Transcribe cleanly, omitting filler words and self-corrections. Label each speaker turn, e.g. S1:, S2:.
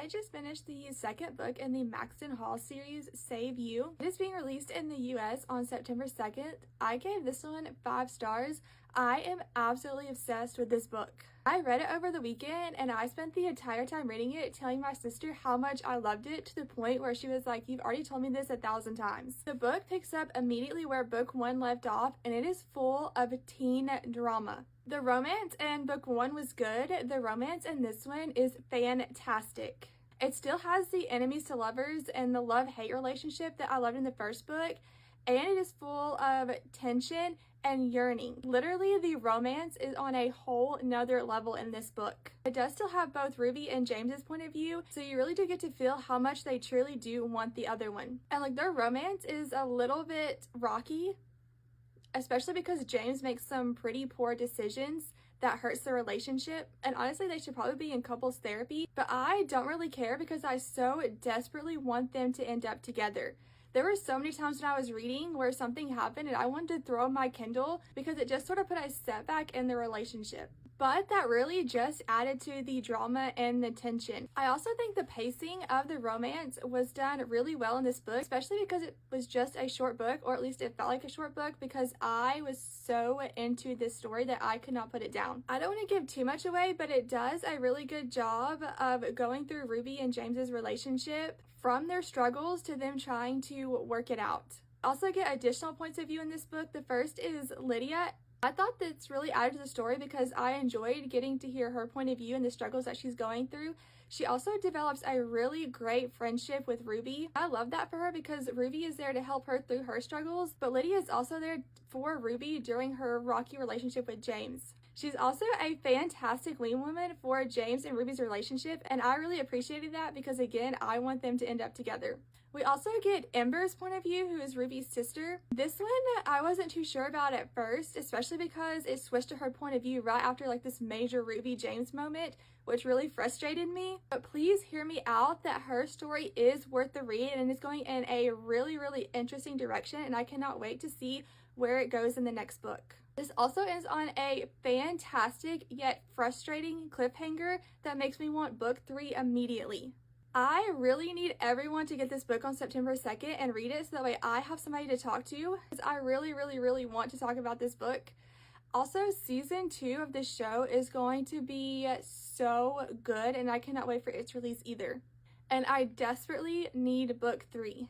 S1: I just finished the second book in the Maxton Hall series, Save You. It is being released in the US on September 2nd. I gave this one 5 stars. I am absolutely obsessed with this book. I read it over the weekend and I spent the entire time reading it telling my sister how much I loved it, to the point where she was like, "You've already told me this 1,000 times." The book picks up immediately where book 1 left off, and it is full of teen drama. The romance in book 1 was good. The romance in this one is fantastic. It still has the enemies to lovers and the love-hate relationship that I loved in the first book, and it is full of tension and yearning. Literally, the romance is on a whole nother level in this book. It does still have both Ruby and James's point of view, so you really do get to feel how much they truly do want the other one. And like, their romance is a little bit rocky, especially because James makes some pretty poor decisions that hurts the relationship, and honestly they should probably be in couples therapy, but I don't really care because I so desperately want them to end up together. There were so many times when I was reading where something happened and I wanted to throw my Kindle because it just sort of put a setback in the relationship. But that really just added to the drama and the tension. I also think the pacing of the romance was done really well in this book, especially because it was just a short book, or at least it felt like a short book, because I was so into this story that I could not put it down. I don't want to give too much away, but it does a really good job of going through Ruby and James's relationship from their struggles to them trying to work it out. Also get additional points of view in this book. The first is Lydia. I thought that's really added to the story because I enjoyed getting to hear her point of view and the struggles that she's going through. She also develops a really great friendship with Ruby. I love that for her because Ruby is there to help her through her struggles, but Lydia is also there for Ruby during her rocky relationship with James. She's also a fantastic wing woman for James and Ruby's relationship, and I really appreciated that because, again, I want them to end up together. We also get Ember's point of view, who is Ruby's sister. This one I wasn't too sure about at first, especially because it switched to her point of view right after like this major Ruby-James moment, which really frustrated me. But please hear me out that her story is worth the read and is going in a really, really interesting direction, and I cannot wait to see where it goes in the next book. This also ends on a fantastic yet frustrating cliffhanger that makes me want book 3 immediately. I really need everyone to get this book on September 2nd and read it so that way I have somebody to talk to, because I really, really, really want to talk about this book. Also, season 2 of this show is going to be so good, and I cannot wait for its release either. And I desperately need book 3.